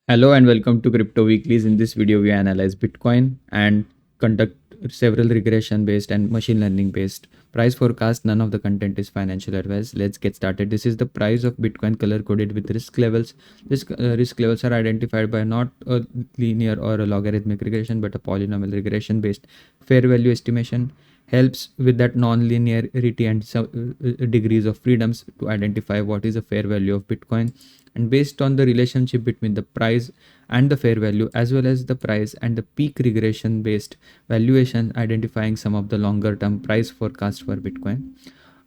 Hello and welcome to Crypto Weeklies. In this video, we analyze Bitcoin and conduct several regression based and machine learning based price forecast. None of the content is financial advice. Let's get started. This is the price of Bitcoin color coded with risk levels. Risk levels are identified by not a linear or a logarithmic regression but a polynomial regression based fair value estimation. Helps with that non-linearity and some degrees of freedoms to identify what is a fair value of Bitcoin, and based on the relationship between the price and the fair value as well as the price and the peak regression based valuation, identifying some of the longer term price forecast for Bitcoin.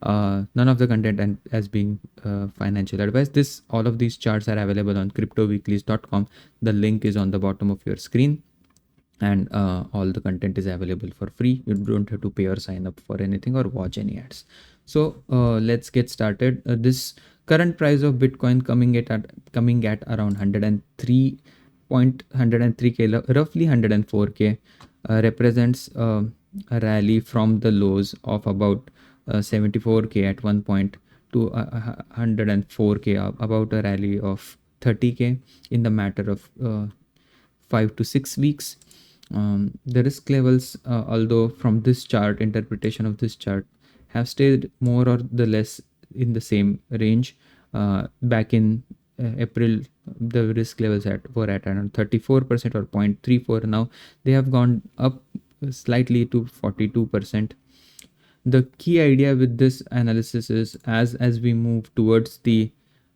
None of the content and as being financial advice. This all of these charts are available on cryptoweeklies.com. The link is on the bottom of your screen, and all the content is available for free. You don't have to pay or sign up for anything or watch any ads. So let's get started. This current price of Bitcoin coming at around 103.103k, roughly 104k, represents a rally from the lows of about 74k at one point to 104k, about a rally of 30k in the matter of 5 to 6 weeks. The risk levels, although from this chart, interpretation of this chart, have stayed more or the less in the same range. Back in April, the risk levels were at around 34% or 0.34. Now they have gone up slightly to 42%. The key idea with this analysis is as we move towards the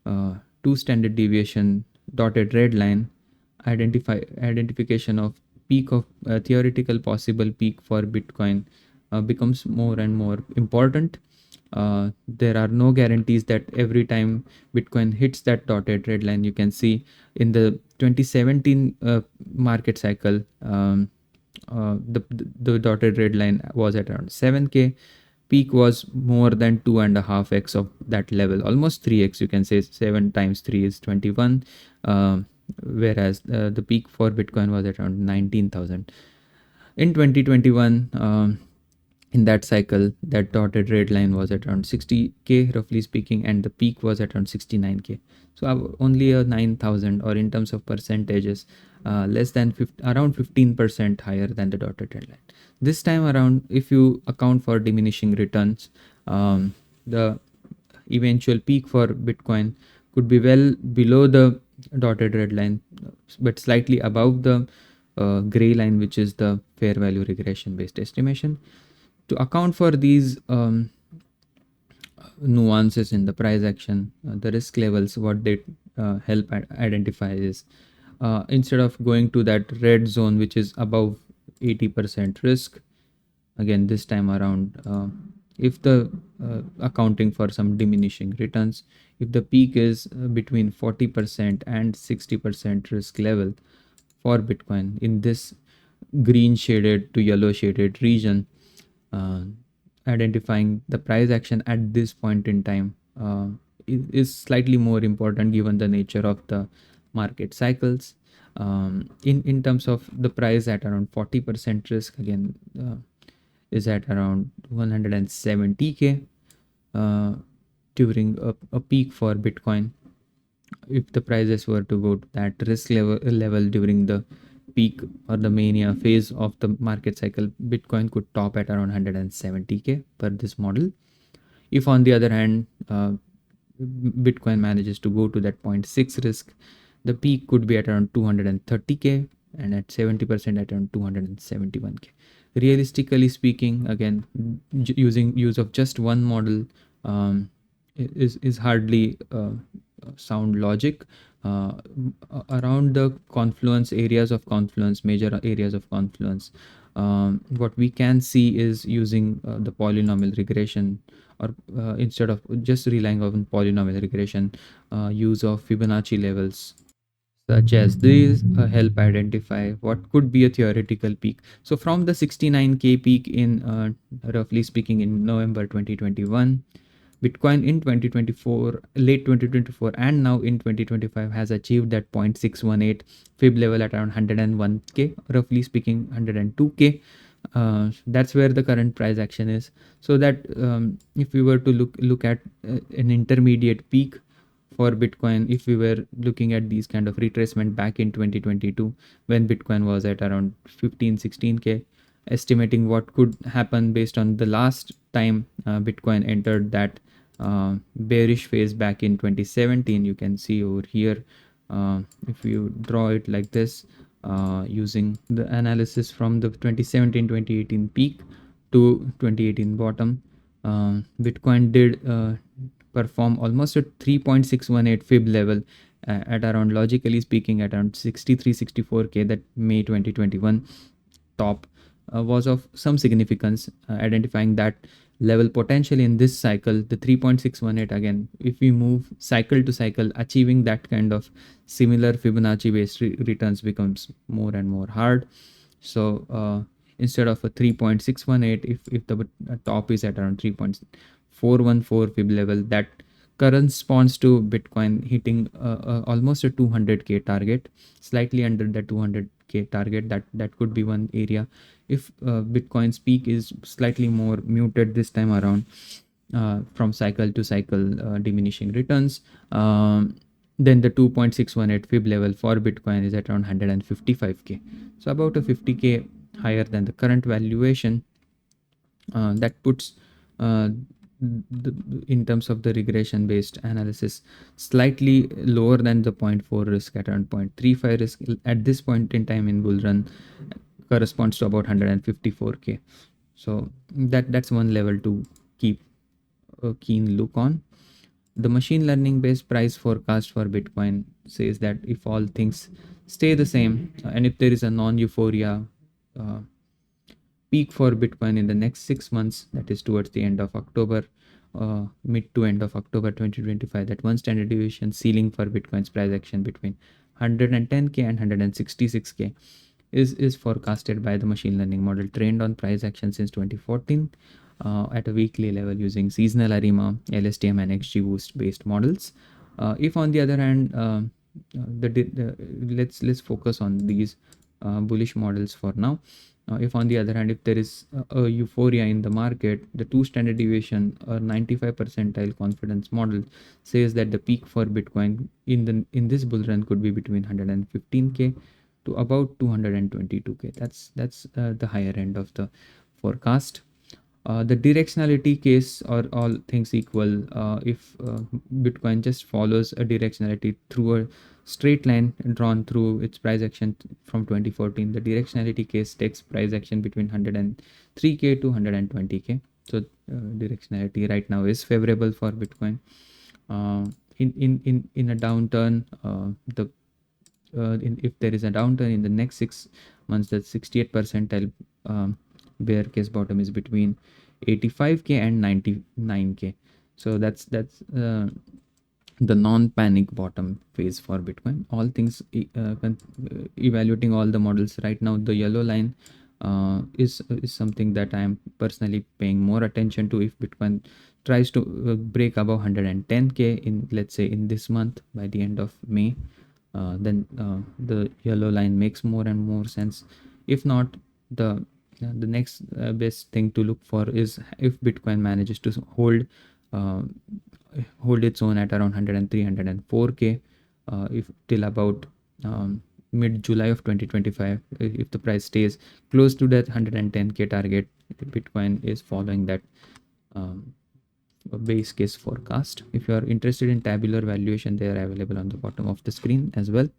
2 standard deviation dotted red line, identification of peak of theoretical possible peak for Bitcoin becomes more and more important. There are no guarantees that every time Bitcoin hits that dotted red line. You can see in the 2017 market cycle, the dotted red line was at around 7k. Peak was more than 2.5x of that level, almost 3x. You can say 7 times 3 is 21. Whereas the peak for Bitcoin was at around 19,000 in 2021. In that cycle, that dotted red line was at around 60k, roughly speaking, and the peak was at around 69k. So only a 9,000, or in terms of percentages, less than around 15% higher than the dotted red line. This time around, if you account for diminishing returns, the eventual peak for Bitcoin could be well below the dotted red line, but slightly above the gray line, which is the fair value regression based estimation. To account for these nuances in the price action, the risk levels, what they help identify is, instead of going to that red zone which is above 80% risk, again this time around, if the accounting for some diminishing returns, if the peak is between 40% and 60% risk level for Bitcoin in this green shaded to yellow shaded region, identifying the price action at this point in time is slightly more important given the nature of the market cycles. In terms of the price at around 40% risk, again is at around 170k during a peak for Bitcoin. If the prices were to go to that risk level during the peak or the mania phase of the market cycle, Bitcoin could top at around 170k per this model. If on the other hand, Bitcoin manages to go to that 0.6 risk, the peak could be at around 230k, and at 70% at around 271k. Realistically speaking, again, using use of just one model is hardly sound logic. Around the confluence, areas of confluence, major areas of confluence, what we can see is using the polynomial regression, or instead of just relying on polynomial regression, use of Fibonacci levels such as these help identify what could be a theoretical peak. So from the 69k peak in roughly speaking in November 2021, Bitcoin in 2024, late 2024, and now in 2025 has achieved that 0.618 Fib level at around 101k, roughly speaking 102k. That's where the current price action is. So that if we were to look at an intermediate peak for Bitcoin, if we were looking at these kind of retracement back in 2022 when Bitcoin was at around 15-16k, estimating what could happen based on the last time Bitcoin entered that bearish phase back in 2017. You can see over here, if you draw it like this, using the analysis from the 2017-2018 peak to 2018 bottom, Bitcoin did perform almost at 3.618 Fib level at around, logically speaking, at around 63-64k. That May 2021 top was of some significance, identifying that level potentially in this cycle, the 3.618. Again, if we move cycle to cycle, achieving that kind of similar Fibonacci based returns becomes more and more hard. So instead of a 3.618, if the top is at around 3.414 Fib level, that corresponds to Bitcoin hitting almost a 200k target, slightly under the 200k target. That could be one area. If Bitcoin's peak is slightly more muted this time around, from cycle to cycle diminishing returns, then the 2.618 Fib level for Bitcoin is at around 155k. So about a 50k higher than the current valuation. That puts in terms of the regression based analysis, slightly lower than the 0.4 risk, at around 0.35 risk at this point in time in bull run, corresponds to about 154k. So that's one level to keep a keen look on. The machine learning based price forecast for Bitcoin says that if all things stay the same, and if there is a non-euphoria peak for Bitcoin in the next 6 months, that is towards the end of October, mid to end of October 2025, that one standard deviation ceiling for Bitcoin's price action between 110k and 166k is forecasted by the machine learning model trained on price action since 2014 at a weekly level using seasonal ARIMA, LSTM, and XGBoost based models. If on the other hand, let's focus on these bullish models for now. If on the other hand, if there is a euphoria in the market, the two standard deviation or 95 percentile confidence model says that the peak for Bitcoin in this bull run could be between 115k to about 222k. That's the higher end of the forecast. The directionality case, or all things equal, if Bitcoin just follows a directionality through a straight line drawn through its price action from 2014, the directionality case takes price action between 103k to 120k. So directionality right now is favorable for Bitcoin. In a downturn, if there is a downturn in the next 6 months, that 68 percentile bear case bottom is between 85k and 99k. So that's the non-panic bottom phase for Bitcoin. All things evaluating all the models right now, the yellow line is something that I am personally paying more attention to. If Bitcoin tries to break above 110k in, let's say, in this month by the end of May, then the yellow line makes more and more sense. If not, the next best thing to look for is if Bitcoin manages to hold its own at around 103, 104k, if till about mid July of 2025, if the price stays close to that 110k target, Bitcoin is following that base case forecast. If you are interested in tabular valuation, they are available on the bottom of the screen as well.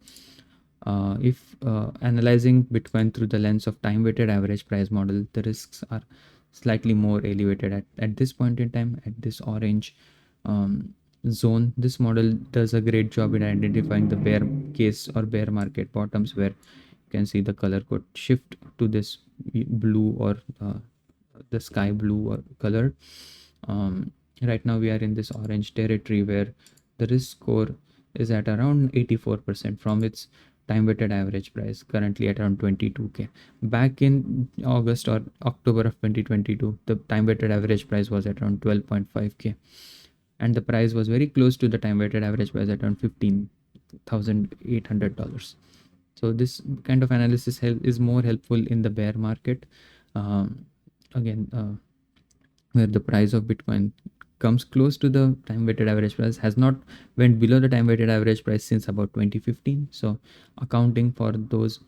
If analyzing Bitcoin through the lens of time weighted average price model, the risks are slightly more elevated at this point in time, at this orange zone. This model does a great job in identifying the bear case or bear market bottoms, where you can see the color could shift to this blue or the sky blue color. Right now we are in this orange territory where the risk score is at around 84% from its time weighted average price, currently at around 22k. Back in August or October of 2022, the time weighted average price was at around 12.5k, and the price was very close to the time weighted average price at around $15,800. So this kind of analysis is more helpful in the bear market. Again, where the price of Bitcoin comes close to the time weighted average price, has not went below the time weighted average price since about 2015. So accounting for those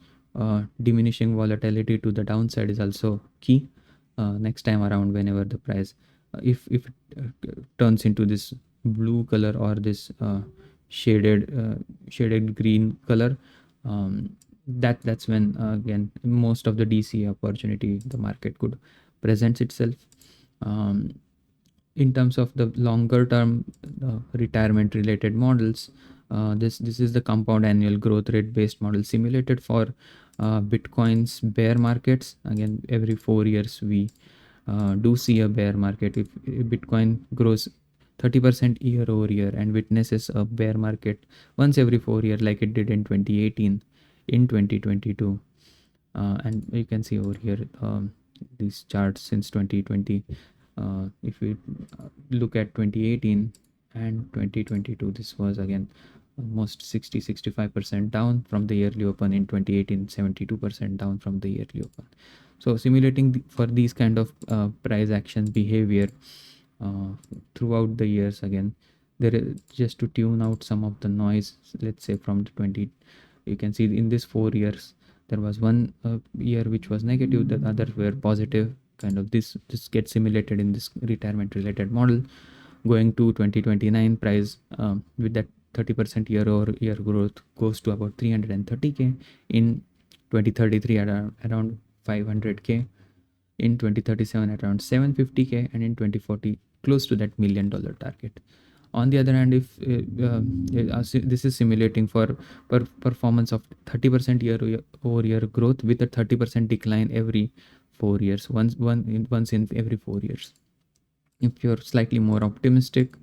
diminishing volatility to the downside is also key next time around, whenever the price if it turns into this blue color or this shaded green color, that's when again most of the DC opportunity the market could presents itself. In terms of the longer term retirement related models, this is the compound annual growth rate based model simulated for Bitcoin's bear markets. Again, every 4 years we do see a bear market. If Bitcoin grows 30% year over year and witnesses a bear market once every 4 years, like it did in 2018, in 2022, and you can see over here these charts since 2020. If we look at 2018 and 2022, this was again almost 60-65% down from the yearly open. In 2018, 72% down from the yearly open. So simulating for these kind of price action behavior throughout the years, again there is just to tune out some of the noise. Let's say from the 20, you can see in this 4 years there was one year which was negative, the others were positive. Kind of this gets simulated in this retirement related model. Going to 2029, price with that 30% year over year growth goes to about 330k. In 2033 at around 500k. In 2037 at around 750k, and in 2040 close to that $1 million target. On the other hand, if this is simulating for performance of 30% year over year growth with a 30% decline every 4 years, once in every 4 years. If you're slightly more optimistic,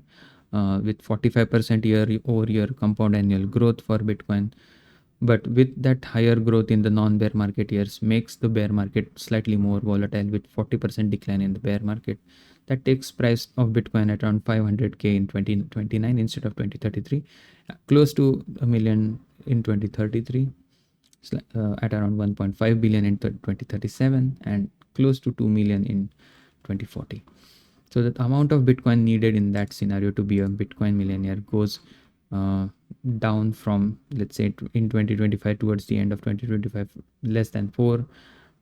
with 45% year over year compound annual growth for Bitcoin, but with that higher growth in the non-bear market years, makes the bear market slightly more volatile with 40% decline in the bear market. That takes price of Bitcoin at around 500k in 2029 instead of 2033, close to $1 million in 2033, at around 1.5 billion in 2037, and close to 2 million in 2040. So the amount of Bitcoin needed in that scenario to be a Bitcoin millionaire goes down from, let's say in 2025, towards the end of 2025, less than 4,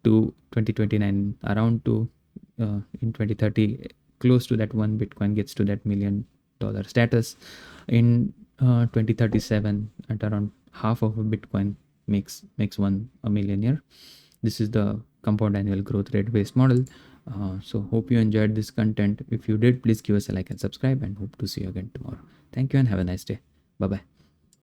to 2029 around 2, in 2030 close to that 1 Bitcoin gets to that $1 million status. In 2037 at around half of a Bitcoin makes one a millionaire. This is the compound annual growth rate based model. So hope you enjoyed this content. If you did, please give us a like and subscribe, and hope to see you again tomorrow. Thank you and have a nice day. Bye bye.